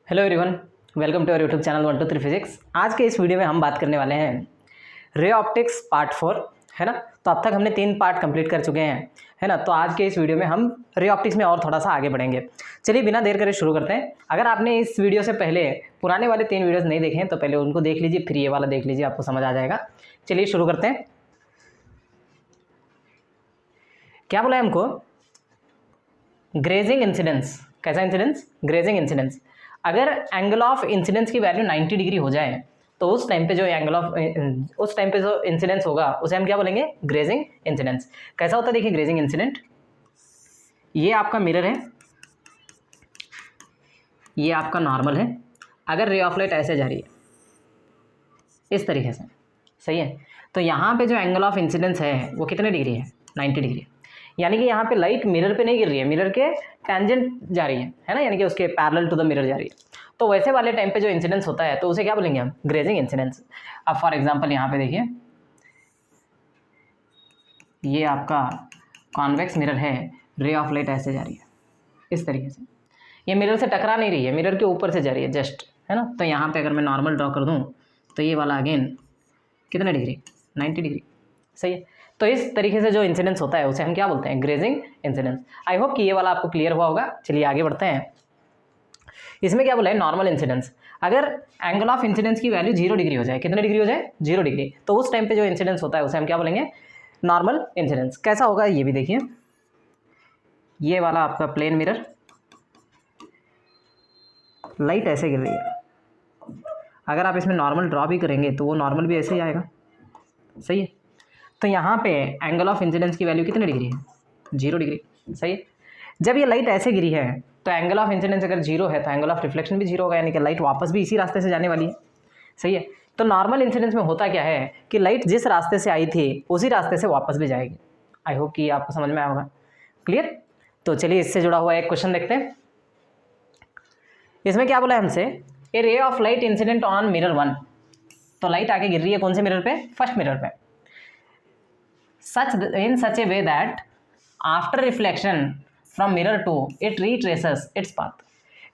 Hello everyone, welcome to our YouTube channel 123 physics. आज के इस वीडियो में हम बात करने वाले हैं रे ऑप्टिक्स पार्ट 4, है ना। तो अब तक हमने 3 पार्ट कंप्लीट कर चुके हैं, है ना। तो आज के इस वीडियो में हम रे ऑप्टिक्स में और थोड़ा सा आगे बढ़ेंगे। चलिए बिना देर करे शुरू करते हैं। अगर आपने इस वीडियो से पहले पुराने वाले 3 वीडियोज़ नहीं देखे हैं तो पहले उनको देख लीजिए, फिर ये वाला देख लीजिए, आपको समझ आ जाएगा। चलिए शुरू करते हैं। क्या बोला है हमको? Grazing incidence. कैसा इंसिडेंस? Grazing incidence. अगर एंगल ऑफ इंसिडेंस की वैल्यू 90 डिग्री हो जाए तो उस टाइम पे जो इंसिडेंस होगा उसे हम क्या बोलेंगे? Grazing incidence. कैसा होता है देखिए ग्रेजिंग इंसिडेंट। ये आपका मिरर है, ये आपका नॉर्मल है। अगर रे ऑफ लाइट ऐसे जा रही है इस तरीके से, सही है, तो यहाँ पे जो एंगल ऑफ इंसिडेंस है वो कितने डिग्री है? 90 डिग्री। यानी कि यहाँ पे लाइट मिरर पे नहीं गिर रही है, मिरर के टेंजेंट जा रही है ना, यानी कि उसके पैरेलल टू द मिरर जा रही है। तो वैसे वाले टाइम पे जो इंसिडेंस होता है तो उसे क्या बोलेंगे हम? Grazing incidence. अब फॉर एग्जांपल यहाँ पे देखिए, ये आपका कॉन्वेक्स मिरर है, रे ऑफ लाइट ऐसे जा रही है इस तरीके से, ये मिरर से टकरा नहीं रही है, मिरर के ऊपर से जा रही है जस्ट, है ना। तो यहाँ पे अगर मैं नॉर्मल ड्रॉ कर दूँ तो ये वाला अगेन कितने डिग्री? 90 डिग्री, सही है। तो इस तरीके से जो इंसिडेंस होता है उसे हम क्या बोलते हैं? Grazing incidence. आई होप कि ये वाला आपको क्लियर हुआ होगा। चलिए आगे बढ़ते हैं। इसमें क्या बोला है? Normal incidence. अगर एंगल ऑफ इंसिडेंस की वैल्यू 0 डिग्री हो जाए, कितने डिग्री हो जाए? 0 डिग्री, तो उस टाइम पे जो इंसिडेंस होता है उसे हम क्या बोलेंगे? Normal incidence. कैसा होगा ये भी देखिए, ये वाला आपका प्लेन मिरर, लाइट ऐसे गिर रही है, अगर आप इसमें नॉर्मल ड्रॉ भी करेंगे तो वो नॉर्मल भी ऐसे ही आएगा, सही है। तो यहाँ पे एंगल ऑफ इंसिडेंस की वैल्यू कितने डिग्री है? 0 डिग्री, सही है। जब ये लाइट ऐसे गिरी है तो एंगल ऑफ इंसिडेंस अगर 0 है तो एंगल ऑफ रिफ्लेक्शन भी 0 होगा, यानी कि लाइट वापस भी इसी रास्ते से जाने वाली है, सही है। तो नॉर्मल इंसिडेंस में होता क्या है कि लाइट जिस रास्ते से आई थी उसी रास्ते से वापस भी जाएगी। आई होप कि आपको समझ में आया होगा। क्लियर? तो चलिए इससे जुड़ा हुआ एक क्वेश्चन देखते हैं। इसमें क्या बोला है हमसे? A ray of light incident on mirror 1। तो लाइट आके गिर रही है कौन से मिरर पे? फर्स्ट मिरर पे। in such a way that after reflection from mirror 2 it retraces its path।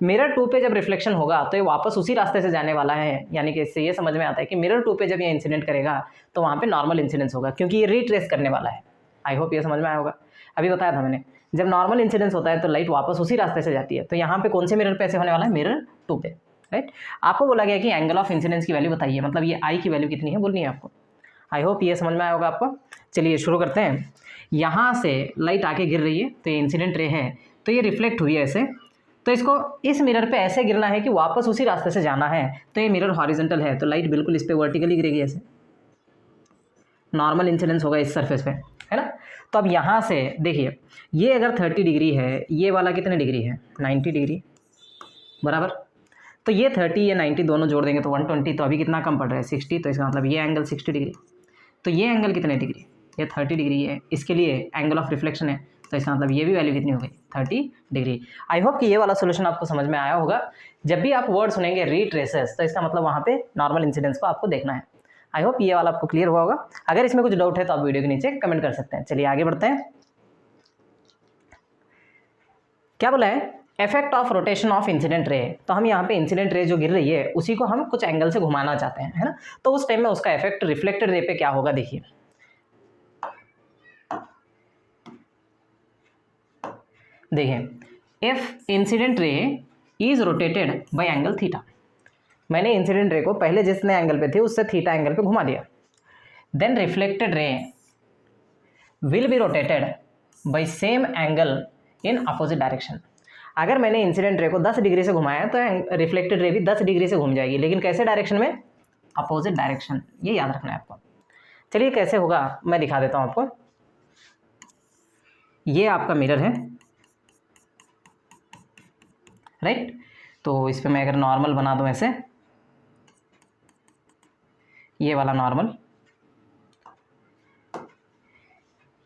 Mirror 2 पे जब रिफ्लेक्शन होगा तो ये वापस उसी रास्ते से जाने वाला है, यानी कि इससे ये समझ में आता है कि मिरर 2 पे जब ये इंसिडेंट करेगा तो वहाँ पे नॉर्मल इंसिडेंस होगा, क्योंकि ये रिट्रेस करने वाला है। आई होप ये समझ में आया होगा। अभी बताया था मैंने, जब नॉर्मल इंसिडेंस होता है तो लाइट वापस उसी रास्ते से जाती है। तो यहाँ पे कौन से मिरर पे ऐसे होने वाला है? मिरर 2 पे, राइट। आपको बोला गया कि एंगल ऑफ इंसिडेंस की वैल्यू बताइए, मतलब ये आई की वैल्यू कितनी है बोलनी है आपको। आई होप ये समझ में आया होगा आपको। चलिए शुरू करते हैं। यहाँ से लाइट आके गिर रही है तो ये इंसिडेंट रे है, तो ये रिफ्लेक्ट हुई है ऐसे, तो इसको इस मिरर पे ऐसे गिरना है कि वापस उसी रास्ते से जाना है। तो ये मिरर हॉरिजॉन्टल है तो लाइट बिल्कुल इस पे वर्टिकली गिरेगी ऐसे, नॉर्मल इंसिडेंस होगा इस सरफेस पे, है ना। तो अब यहाँ से देखिए, ये अगर 30 डिग्री है, ये वाला कितने डिग्री है? 90 डिग्री, बराबर। तो ये 30 ये 90 दोनों जोड़ देंगे तो 120, तो अभी कितना कम पड़ रहा है? 60। तो इसका मतलब ये एंगल 60 डिग्री। तो ये एंगल कितने डिग्री? ये 30 डिग्री है। इसके लिए एंगल ऑफ रिफ्लेक्शन है तो इसका मतलब ये भी वैल्यू कितनी हो गई? 30 डिग्री। आई होप कि ये वाला सोल्यूशन आपको समझ में आया होगा। जब भी आप वर्ड सुनेंगे रिट्रेसेस तो इसका मतलब वहाँ पे नॉर्मल इंसिडेंस को आपको देखना है। आई होप ये वाला आपको क्लियर हुआ होगा। अगर इसमें कुछ डाउट है तो आप वीडियो के नीचे कमेंट कर सकते हैं। चलिए आगे बढ़ते हैं। क्या बोला है? Effect of rotation of incident ray. तो हम यहाँ पे इंसिडेंट रे जो गिर रही है उसी को हम कुछ एंगल से घुमाना चाहते हैं, है ना। तो उस टाइम में उसका इफेक्ट रिफ्लेक्टेड रे पे क्या होगा देखिए। देखिए, if incident ray is rotated bye angle theta, मैंने इंसिडेंट रे को पहले जितने एंगल पे थे उससे थीटा एंगल पे घुमा दिया, then reflected ray will be rotated by same angle in opposite direction. अगर मैंने इंसिडेंट रे को 10 डिग्री से घुमाया तो रिफ्लेक्टेड रे भी 10 डिग्री से घूम जाएगी, लेकिन कैसे डायरेक्शन में? Opposite direction. ये याद रखना है आपको। चलिए कैसे होगा मैं दिखा देता हूँ आपको। ये आपका मिरर है, राइट। तो इस पर मैं अगर नॉर्मल बना दूं ऐसे, ये वाला नॉर्मल,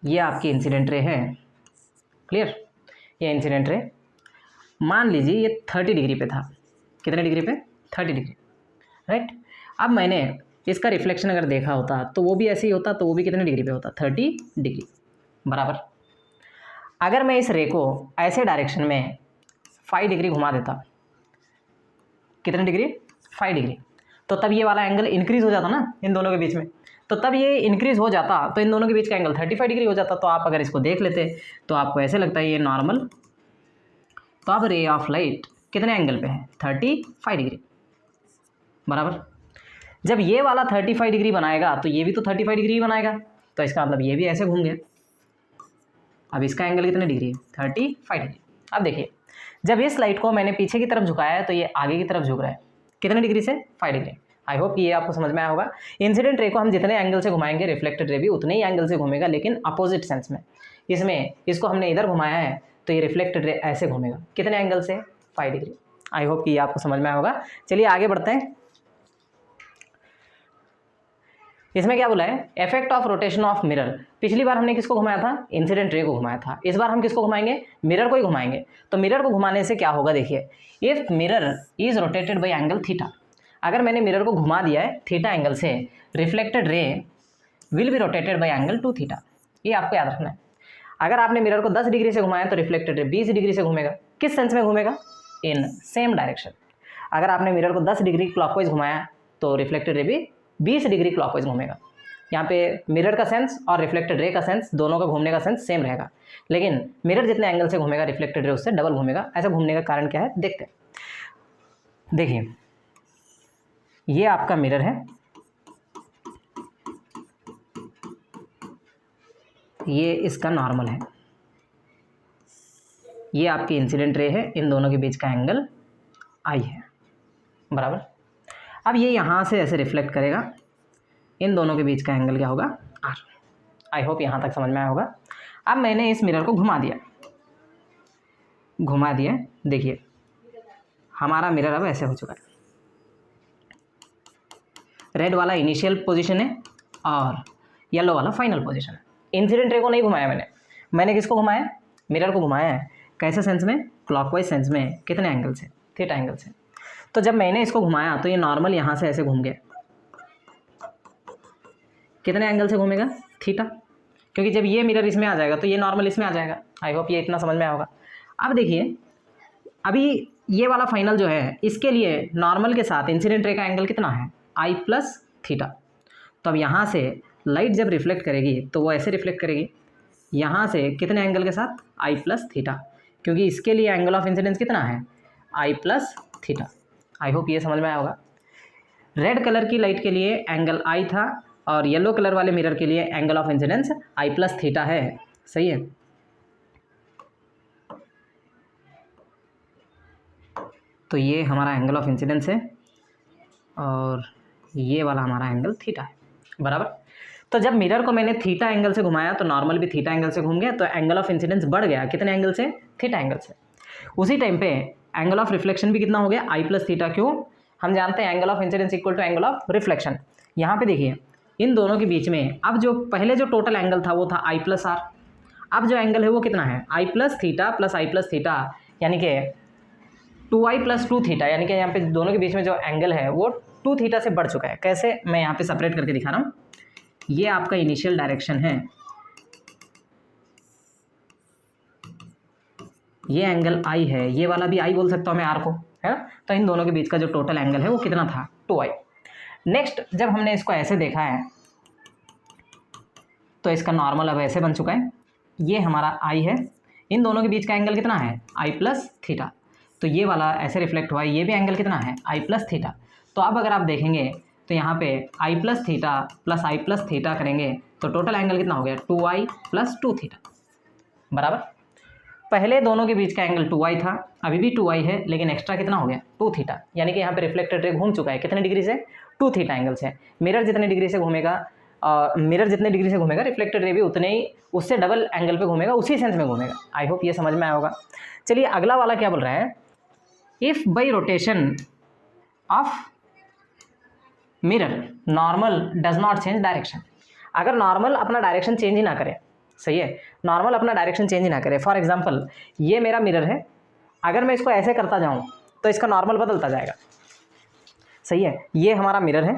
ये आपकी इंसिडेंट रे है। क्लियर? ये इंसिडेंट रे, मान लीजिए ये 30 डिग्री पे था। कितने डिग्री पे? 30 डिग्री, राइट। अब मैंने इसका रिफ्लेक्शन अगर देखा होता तो वो भी ऐसे ही होता, तो वो भी कितने डिग्री पे होता? 30 डिग्री, बराबर। अगर मैं इस रे को ऐसे डायरेक्शन में 5 डिग्री घुमा देता कितने डिग्री, 5 डिग्री। तो तब ये वाला एंगल इंक्रीज हो जाता ना इन दोनों के बीच में, तो तब ये इंक्रीज हो जाता तो इन दोनों के बीच का एंगल 35 डिग्री हो जाता। तो आप अगर इसको देख लेते तो आपको ऐसे लगता है ये नॉर्मल, तो अब रे ऑफ लाइट कितने एंगल पे है, 35 डिग्री बराबर। जब ये वाला 35 डिग्री बनाएगा तो ये भी तो 35 डिग्री बनाएगा, तो इसका मतलब ये भी ऐसे घूम गया। अब इसका एंगल कितने डिग्री है, 35 डिग्री। अब देखिए जब इस लाइट को मैंने पीछे की तरफ झुकाया है तो ये आगे की तरफ झुक रहा है, कितने डिग्री से, 5 डिग्री। आई होप ये आपको समझ में आया होगा। इंसिडेंट रे को हम जितने एंगल से घुमाएंगे रिफ्लेक्टेड रे भी उतने ही एंगल से घूमेगा, लेकिन अपोजिट सेंस में। इसमें इसको हमने इधर घुमाया है तो ये रिफ्लेक्टेड रे ऐसे घूमेगा, कितने एंगल से, 5 डिग्री। आई होप कि ये आपको समझ में आया होगा। चलिए आगे बढ़ते हैं। इसमें क्या बोला है, effect of rotation of mirror. पिछली बार हमने किसको घुमाया था, इंसिडेंट रे को घुमाया था। इस बार हम किसको घुमाएंगे, मिरर को ही घुमाएंगे। तो मिरर को घुमाने से क्या होगा, देखिए if mirror is rotated bye angle theta, अगर मैंने मिरर को घुमा दिया है थीटा एंगल से, reflected ray will be rotated bye angle 2 theta. ये आपको याद रखना है। अगर आपने मिरर को 10 डिग्री से घुमाया तो रिफ्लेक्टेड रे 20 डिग्री से घूमेगा। किस सेंस में घूमेगा, इन सेम डायरेक्शन। अगर आपने मिरर को 10 डिग्री क्लॉकवाइज घुमाया तो रिफ्लेक्टेड रे भी 20 डिग्री क्लॉकवाइज घूमेगा। यहाँ पे मिरर का सेंस और रिफ्लेक्टेड रे का सेंस, दोनों का घूमने का सेंस सेम रहेगा, लेकिन मिरर जितने एंगल से घूमेगा रिफ्लेक्टेड रे उससे डबल घूमेगा। ऐसा घूमने का कारण क्या है, देखते हैं। देखिए ये आपका मिरर है, ये इसका नॉर्मल है, ये आपकी इंसिडेंट रे है, इन दोनों के बीच का एंगल आई है बराबर। अब ये यहाँ से ऐसे रिफ्लेक्ट करेगा, इन दोनों के बीच का एंगल क्या होगा, आर। आई होप यहाँ तक समझ में आया होगा। अब मैंने इस मिरर को घुमा दिया, देखिए हमारा मिरर अब ऐसे हो चुका है। रेड वाला इनिशियल पोजीशन है और येलो वाला फाइनल पोजीशन है। इंसिडेंट रे को नहीं घुमाया मैंने किसको घुमाया, मिरर को घुमाया है। कैसे सेंस में, क्लॉकवाइज सेंस में, कितने एंगल से, थीटा एंगल से। तो जब मैंने इसको घुमाया तो ये नॉर्मल यहाँ से ऐसे घूम गया, कितने एंगल से घूमेगा, थीटा, क्योंकि जब ये मिरर इसमें आ जाएगा तो ये नॉर्मल इसमें आ जाएगा। आई होप ये इतना समझ में आया होगा। अब देखिए अभी ये वाला फाइनल जो है इसके लिए नॉर्मल के साथ इंसिडेंट रे का एंगल कितना है, आई प्लस थीटा। तो अब यहाँ से लाइट जब रिफ्लेक्ट करेगी तो वो ऐसे रिफ्लेक्ट करेगी, यहाँ से कितने एंगल के साथ, आई प्लस थीटा, क्योंकि इसके लिए एंगल ऑफ इंसिडेंस कितना है, आई प्लस थीटा। आई होप ये समझ में आया होगा। रेड कलर की लाइट के लिए एंगल आई था और येलो कलर वाले मिरर के लिए angle of incidence I plus theta है, सही है। तो ये हमारा एंगल ऑफ इंसिडेंस है और ये वाला हमारा एंगल थीटा है बराबर। तो जब मिरर को मैंने थीटा एंगल से घुमाया तो नॉर्मल भी थीटा एंगल से घूम गया, तो एंगल ऑफ इंसिडेंस बढ़ गया, कितने एंगल से, थीटा एंगल से। उसी टाइम पे एंगल ऑफ रिफ्लेक्शन भी कितना हो गया, आई प्लस थीटा। क्यों, हम जानते हैं angle of incidence equal to angle of reflection. यहाँ पे देखिए इन दोनों के बीच में अब जो पहले जो टोटल एंगल था वो था आई प्लस आर, अब जो एंगल है वो कितना है, आई प्लस थीटा प्लस आई प्लस थीटा, यानी कि 2i प्लस 2 थीटा, यानी कि यहाँ पे दोनों के बीच में जो एंगल है वो 2 थीटा से बढ़ चुका है। कैसे, मैं यहाँ पे सेपरेट करके दिखा रहा हूँ। ये आपका इनिशियल डायरेक्शन है, ये एंगल आई है, ये वाला भी आई बोल सकता हूँ मैं आर को, है ना। तो इन दोनों के बीच का जो टोटल एंगल है वो कितना था, 2i। नेक्स्ट जब हमने इसको ऐसे देखा है तो इसका नॉर्मल अब ऐसे बन चुका है, ये हमारा आई है, इन दोनों के बीच का एंगल कितना है, आई प्लस थीटा। तो ये वाला ऐसे रिफ्लेक्ट हुआ है, ये भी एंगल कितना है, आई प्लस थीटा। तो अब अगर आप देखेंगे तो यहाँ पे आई प्लस थीटा करेंगे तो टोटल एंगल कितना हो गया, 2i प्लस 2 थीटा बराबर। पहले दोनों के बीच का एंगल 2i था, अभी भी 2i है, लेकिन एक्स्ट्रा कितना हो गया, 2 थीटा, यानी कि यहाँ पे रिफ्लेक्टेड रे घूम चुका है कितने डिग्री से, 2 थीटा एंगल से। मिरर जितने डिग्री से घूमेगा रिफ्लेक्टेड रे भी उतने ही, उससे डबल एंगल पे घूमेगा, उसी सेंस में घूमेगा। आई होप ये समझ में आया होगा। चलिए अगला वाला क्या बोल रहा है, if by rotation of mirror normal does not change direction, अगर नॉर्मल अपना डायरेक्शन चेंज ही ना करे, सही है, नॉर्मल अपना डायरेक्शन चेंज ही ना करे। फॉर एग्जांपल ये मेरा मिरर है, अगर मैं इसको ऐसे करता जाऊं तो इसका नॉर्मल बदलता जाएगा, सही है। ये हमारा मिरर है,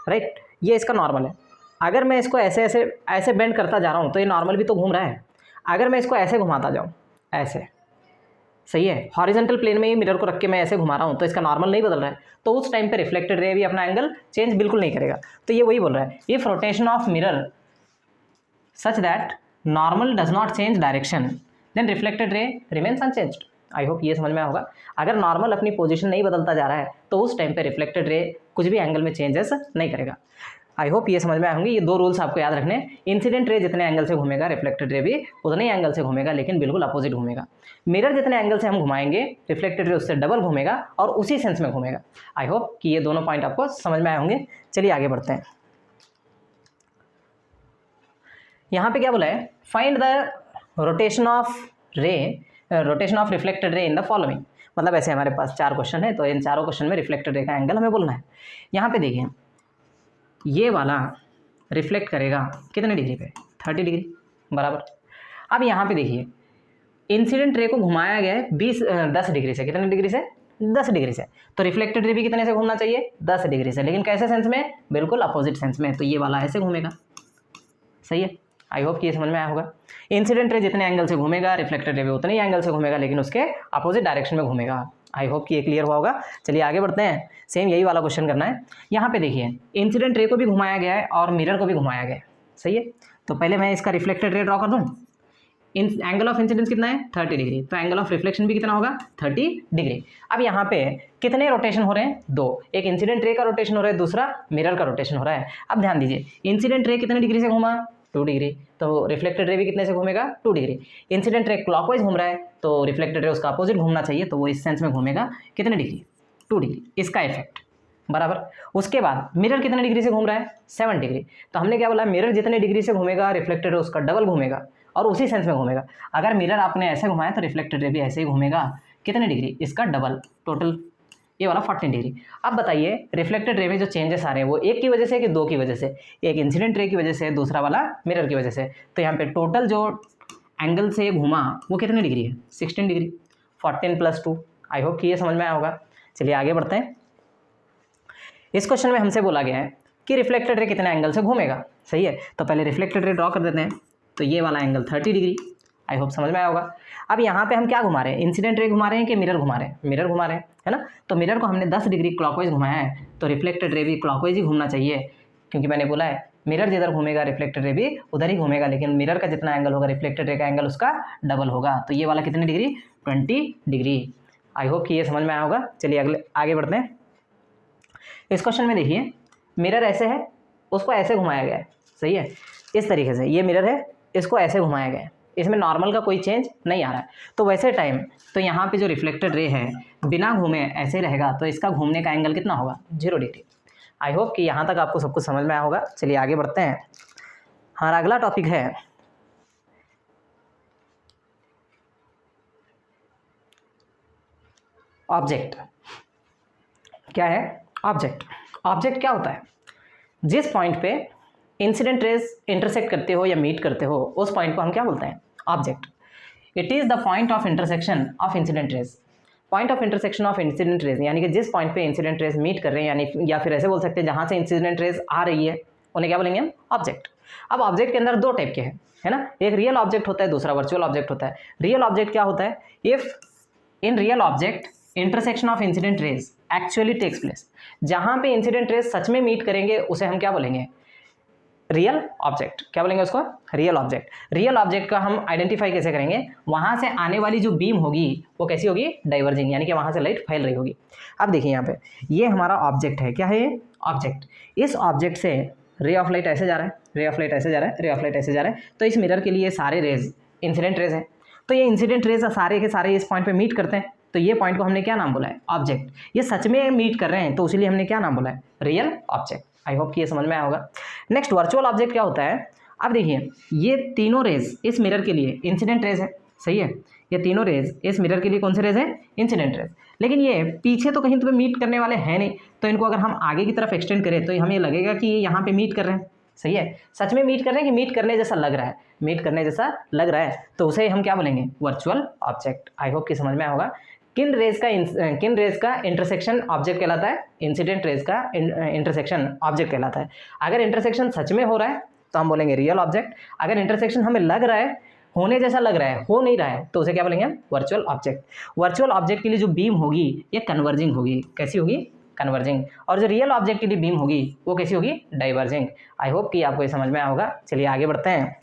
राइट, ये इसका नॉर्मल है। अगर मैं इसको ऐसे ऐसे ऐसे बेंड करता जा रहा हूँ तो ये नॉर्मल भी तो घूम रहा है। अगर मैं इसको ऐसे घुमाता जाऊँ, ऐसे, सही है, हॉरिजॉन्टल प्लेन में ही मिरर को रख के मैं ऐसे घुमा रहा हूँ तो इसका नॉर्मल नहीं बदल रहा है, तो उस टाइम पे रिफ्लेक्टेड रे भी अपना एंगल चेंज बिल्कुल नहीं करेगा। तो ये वही बोल रहा है, if rotation of mirror such that normal does not change direction then reflected ray remains unchanged. I hope ये समझ में होगा। अगर नॉर्मल अपनी पोजीशन नहीं बदलता जा रहा है तो उस टाइम पे रिफ्लेक्टेड रे कुछ भी एंगल में चेंजेस नहीं करेगा। आई होप ये समझ में आए होंगे। ये 2 रूल्स आपको याद रखने। इंसिडेंट रे जितने एंगल से घूमेगा रिफ्लेक्टेड रे भी उतने ही एंगल से घूमेगा, लेकिन बिल्कुल अपोजिट घूमेगा। मिरर जितने एंगल से हम घुमाएंगे रिफ्लेक्टेड रे उससे डबल घूमेगा और उसी सेंस में घूमेगा। आई होप कि ये दोनों पॉइंट आपको समझ में आए होंगे। चलिए आगे बढ़ते हैं। यहाँ पे क्या बोला है, find the rotation of reflected ray in the following. मतलब ऐसे हमारे पास 4 क्वेश्चन है, तो इन चारों क्वेश्चन में रिफ्लेक्टेड रे का एंगल हमें बोलना है। यहाँ पे देखिए, ये वाला रिफ्लेक्ट करेगा कितने डिग्री पे, 30 डिग्री बराबर। अब यहाँ पे देखिए, इंसिडेंट रे को घुमाया गया है 10 डिग्री से। कितने डिग्री से? 10 डिग्री से। तो रिफ्लेक्टेड रे भी कितने से घूमना चाहिए? 10 डिग्री से, लेकिन कैसे सेंस में? बिल्कुल अपोजिट सेंस में। तो ये वाला ऐसे घूमेगा। सही है, आई होप कि ये समझ में आया होगा। इंसिडेंट रे जितने एंगल से घूमेगा रिफ्लेक्टेड रे भी उतने ही एंगल से घूमेगा, लेकिन उसके अपोजिट डायरेक्शन में घूमेगा। आई होप कि ये क्लियर हुआ होगा। चलिए आगे बढ़ते हैं। सेम यही वाला क्वेश्चन करना है। यहाँ पे देखिए, इंसिडेंट रे को भी घुमाया गया है और मिरर को भी घुमाया गया है। सही है, तो पहले मैं इसका रिफ्लेक्टेड रे ड्रॉ कर दूँ। एंगल ऑफ इंसिडेंस कितना है? 30 डिग्री। तो एंगल ऑफ रिफ्लेक्शन भी कितना होगा? 30 डिग्री। अब यहाँ पे कितने रोटेशन हो रहे हैं? 2। एक इंसिडेंट रे का रोटेशन हो रहा है, दूसरा मिरर का रोटेशन हो रहा है। अब ध्यान दीजिए, इंसिडेंट रे कितने डिग्री से घूमा? 2 डिग्री। तो रिफ्लेक्टेड रे भी कितने से घूमेगा? 2 डिग्री। इंसिडेंट रे क्लॉकवाइज घूम रहा है, तो रिफ्लेक्टेड रे उसका अपोजिट घूमना चाहिए, तो वो इस सेंस में घूमेगा। कितने डिग्री? 2 डिग्री। इसका इफेक्ट बराबर। उसके बाद मिरर कितने डिग्री से घूम रहा है? 7 डिग्री। तो हमने क्या बोला, मिरर जितने डिग्री से घूमेगा रिफ्लेक्टेड रे उसका डबल घूमेगा और उसी सेंस में घूमेगा। अगर मिरर आपने ऐसे घुमाया तो रिफ्लेक्टेड रे भी ऐसे ही घूमेगा। कितने डिग्री? इसका डबल, टोटल ये वाला 14 डिग्री। अब बताइए, रिफ्लेक्टेड रे में जो चेंजेस आ रहे हैं वो एक की वजह से कि 2 की वजह से? एक इंसिडेंट रे की वजह से, दूसरा वाला मिरर की वजह से। तो यहाँ पे टोटल जो एंगल से घूमा वो कितने डिग्री है? 16 डिग्री। 14 + 2। आई होप कि ये समझ में आया होगा। चलिए आगे बढ़ते हैं। इस क्वेश्चन में हमसे बोला गया है कि रिफ्लेक्टेड रे कितने एंगल से घूमेगा। सही है, तो पहले रिफ्लेक्टेड रे ड्रॉ कर देते हैं। तो ये वाला एंगल 30 डिग्री। आई होप समझ में आया होगा। अब यहाँ पे हम क्या घुमा रहे हैं? इंसिडेंट रे घुमा रहे हैं कि मिरर घुमा रहे हैं? मिरर घुमा रहे हैं, है ना। तो मिरर को हमने 10 डिग्री क्लॉकवाइज घुमाया है, तो रिफ्लेक्टेड रे भी क्लॉकवाइज ही घूमना चाहिए, क्योंकि मैंने बोला है मिरर जिधर घूमेगा रिफ्लेक्टेड रे भी उधर ही घूमेगा, लेकिन मिरर का जितना एंगल होगा रिफ्लेक्टेड रे का एंगल उसका डबल होगा। तो ये वाला कितने डिग्री? 20 डिग्री। आई होप कि ये समझ में आया होगा। चलिए आगे बढ़ते हैं। इस क्वेश्चन में देखिए, मिरर ऐसे है, उसको ऐसे घुमाया गया है। सही है, इस तरीके से ये मिरर है, इसको ऐसे घुमाया गया है, इसमें नॉर्मल का कोई चेंज नहीं आ रहा है। तो वैसे टाइम तो यहाँ पे जो रिफ्लेक्टेड रे है बिना घूमे ऐसे रहेगा, तो इसका घूमने का एंगल कितना होगा? 0 डिग्री। आई होप कि यहाँ तक आपको सब कुछ समझ में आया होगा। चलिए आगे बढ़ते हैं। हमारा अगला टॉपिक है ऑब्जेक्ट। क्या है? ऑब्जेक्ट। ऑब्जेक्ट क्या होता है? जिस पॉइंट पे इंसिडेंट रेज इंटरसेक्ट करते हो या मीट करते हो उस पॉइंट को हम क्या बोलते हैं? Object. It is the point of intersection of incident raise. Point of intersection of incident raise यानी कि जिस पॉइंट पे इंसिडेंट रेज मीट कर रहे हैं, यानी या फिर ऐसे बोल सकते हैं जहाँ से इंसिडेंट रेज आ रही है उन्हें क्या बोलेंगे हम? ऑब्जेक्ट। अब ऑब्जेक्ट के अंदर 2 टाइप के हैं, है ना। एक रियल ऑब्जेक्ट होता है, दूसरा वर्चुअल ऑब्जेक्ट होता है। रियल ऑब्जेक्ट क्या होता है? If in real object intersection of incident rays actually takes place, जहाँ पे इंसिडेंट रेज सच में मीट करेंगे उसे हम क्या बोलेंगे? Real object. क्या बोलेंगे उसको? Real object. रियल ऑब्जेक्ट का हम आइडेंटिफाई कैसे करेंगे? वहाँ से आने वाली जो बीम होगी वो कैसी होगी? डाइवर्जिंग, यानी कि वहाँ से लाइट फैल रही होगी। अब देखिए यहाँ पे ये हमारा ऑब्जेक्ट है। क्या है ये? ऑब्जेक्ट। इस ऑब्जेक्ट से रे ऑफ लाइट ऐसे जा रहा है, रे ऑफ लाइट ऐसे जा रहा है, रे ऑफ लाइट ऐसे जा रहा है। तो इस मिरर के लिए सारे रेज इंसिडेंट रेज हैं। तो ये इंसिडेंट रेज सारे के सारे इस पॉइंट पे मीट करते हैं, तो ये पॉइंट को हमने क्या नाम बोला है? ऑब्जेक्ट। ये सच में मीट कर रहे हैं तो इसलिए हमने क्या नाम बोला है? Real object. आई होप कि ये समझ में आया होगा। नेक्स्ट वर्चुअल ऑब्जेक्ट क्या होता है? अब देखिए, ये तीनों रेज इस मिरर के लिए इंसिडेंट रेज है। सही है, ये तीनों रेज इस मिरर के लिए कौन से रेज हैं? Incident raise. लेकिन ये पीछे तो कहीं तो मीट करने वाले हैं नहीं, तो इनको अगर हम आगे की तरफ एक्सटेंड करें तो हमें लगेगा कि ये यहाँ पे मीट कर रहे हैं। सही है, सच में मीट कर रहे हैं कि मीट करने जैसा लग रहा है? मीट करने जैसा लग रहा है, तो उसे हम क्या बोलेंगे? Virtual object. आई होप कि समझ में आया होगा। किन रेज का इंटरसेक्शन ऑब्जेक्ट कहलाता है? इंसिडेंट रेज का इंटरसेक्शन ऑब्जेक्ट कहलाता है। अगर इंटरसेक्शन सच में हो रहा है तो हम बोलेंगे रियल ऑब्जेक्ट। अगर इंटरसेक्शन हमें लग रहा है होने जैसा लग रहा है, हो नहीं रहा है, तो उसे क्या बोलेंगे हम? Virtual object. वर्चुअल ऑब्जेक्ट के लिए जो बीम होगी ये कन्वर्जिंग होगी। कैसी होगी? कन्वर्जिंग। और जो रियल ऑब्जेक्ट के लिए बीम होगी वो कैसी होगी? डाइवर्जिंग। आई होप कि आपको ये समझ में आया होगा। चलिए आगे बढ़ते हैं।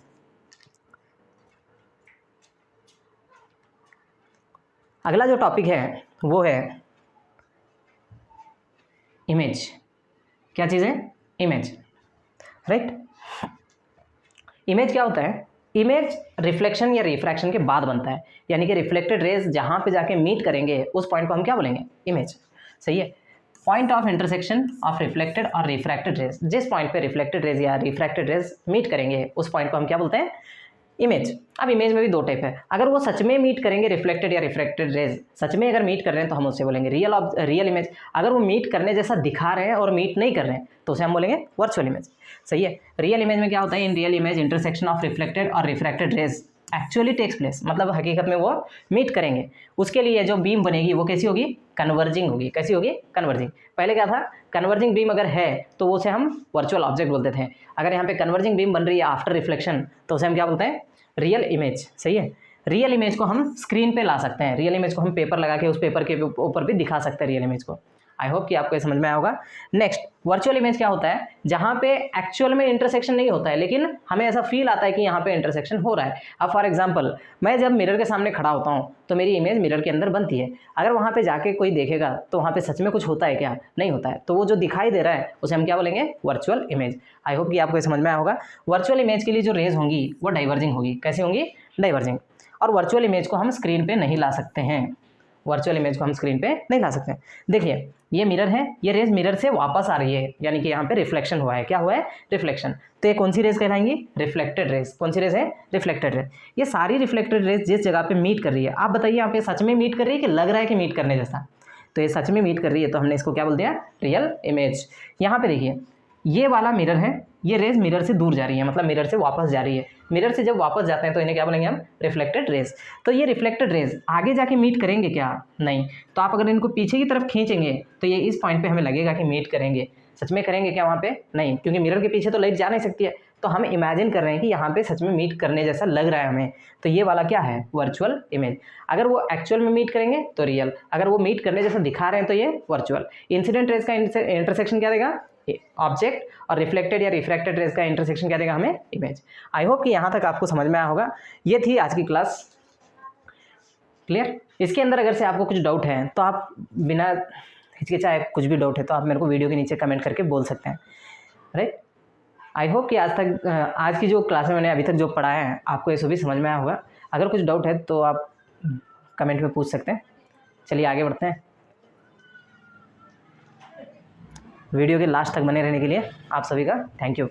अगला जो टॉपिक है वो है इमेज। क्या चीज़ है? Image, right. इमेज क्या होता है? इमेज रिफ्लेक्शन या रिफ्रैक्शन के बाद बनता है, यानी कि रिफ्लेक्टेड रेज जहाँ पे जाके मीट करेंगे उस पॉइंट को हम क्या बोलेंगे? इमेज। सही है। Point of intersection of reflected और रिफ्रैक्टेड रेज, जिस पॉइंट पे रिफ्लेक्टेड रेज या रिफ्रैक्टेड रेज मीट करेंगे उस पॉइंट को हम क्या बोलते हैं? इमेज। अब इमेज में भी दो टाइप है। अगर वो सच में मीट करेंगे रिफ्लेक्टेड या रिफ्रैक्टेड रेज, सच में अगर मीट कर रहे हैं तो हम उससे बोलेंगे रियल इमेज। अगर वो मीट करने जैसा दिखा रहे हैं और मीट नहीं कर रहे हैं तो उसे हम बोलेंगे वर्चुअल इमेज। सही है। रियल इमेज में क्या होता है? In real image intersection of reflected और refracted rays actually takes place, मतलब हकीकत में वो मीट करेंगे। उसके लिए जो बीम बनेगी वो कैसी होगी? कन्वर्जिंग होगी। कैसी होगी? कन्वर्जिंग। पहले क्या था? कन्वर्जिंग बीम अगर है तो उसे हम वर्चुअल ऑब्जेक्ट बोलते थे। अगर यहाँ पे कन्वर्जिंग बीम बन रही है आफ्टर रिफ्लेक्शन तो उसे हम क्या बोलते हैं? Real image. सही है। रियल इमेज को हम स्क्रीन पे ला सकते हैं, रियल इमेज को हम पेपर लगा के उस पेपर के ऊपर भी दिखा सकते हैं रियल इमेज को। आई होप कि आपको ये समझ में आया होगा। नेक्स्ट, वर्चुअल इमेज क्या होता है? जहाँ पे एक्चुअल में इंटरसेक्शन नहीं होता है लेकिन हमें ऐसा फील आता है कि यहाँ पे इंटरसेक्शन हो रहा है। अब फॉर एग्जांपल मैं जब मिरर के सामने खड़ा होता हूँ तो मेरी इमेज मिरर के अंदर बनती है। अगर वहाँ पे जाके कोई देखेगा तो वहाँ पे सच में कुछ होता है क्या? नहीं होता है। तो वो जो दिखाई दे रहा है उसे हम क्या बोलेंगे? Virtual image. आई होप कि आपको ये समझ में आया होगा। वर्चुअल इमेज के लिए जो रेज होंगी वो डाइवर्जिंग होगी। कैसी होंगी? डाइवर्जिंग। और वर्चुअल इमेज को हम स्क्रीन पे नहीं ला सकते हैं। वर्चुअल इमेज को हम स्क्रीन पे नहीं ला सकते हैं। देखिए ये मिरर है, ये रेज मिरर से वापस आ रही है, यानी कि यहाँ पे रिफ्लेक्शन हुआ है। क्या हुआ है? रिफ्लेक्शन। तो ये कौन सी रेज कहलाएंगी? Reflected rays. कौन सी रेज है? Reflected rays. ये सारी रिफ्लेक्टेड रेज जिस जगह पे मीट कर रही है, आप बताइए यहाँ पे सच में मीट कर रही है कि लग रहा है कि मीट करने जैसा? तो ये सच में मीट कर रही है तो हमने इसको क्या बोल दिया? Real image. यहाँ पे देखिए ये वाला मिरर है, ये रेज मिरर से दूर जा रही है, मतलब मिरर से वापस जा रही है। मिरर से जब वापस जाते हैं तो इन्हें क्या बोलेंगे हम? Reflected raise. तो ये रिफ्लेक्टेड रेज आगे जाके मीट करेंगे क्या? नहीं। तो आप अगर इनको पीछे की तरफ खींचेंगे तो ये इस पॉइंट पे हमें लगेगा कि मीट करेंगे। सच में करेंगे क्या वहाँ पे? नहीं, क्योंकि मिरर के पीछे तो लाइट जा नहीं सकती है। तो हम इमेजिन कर रहे हैं कि यहाँ पे सच में मीट करने जैसा लग रहा है हमें। तो ये वाला क्या है? Virtual image. अगर वो एक्चुअल में मीट करेंगे तो रियल, अगर वो मीट करने जैसा दिखा रहे हैं तो ये वर्चुअल। इंसिडेंट रेज का इंटरसेक्शन क्या देगा? ऑब्जेक्ट। और रिफ्लेक्टेड या रिफ्रैक्टेड रेज का इंटरसेक्शन क्या देगा हमें? इमेज। आई होप कि यहाँ तक आपको समझ में आया होगा। ये थी आज की क्लास। क्लियर? इसके अंदर अगर से आपको कुछ डाउट है तो आप बिना हिचकिचाए, कुछ भी डाउट है तो आप मेरे को वीडियो के नीचे कमेंट करके बोल सकते हैं, राइट। आई होप कि आज की जो क्लास में मैंने अभी तक जो पढ़ाया है आपको ये सभी समझ में आया होगा। अगर कुछ डाउट है तो आप कमेंट में पूछ सकते हैं। चलिए आगे बढ़ते हैं। वीडियो के लास्ट तक बने रहने के लिए आप सभी का थैंक यू।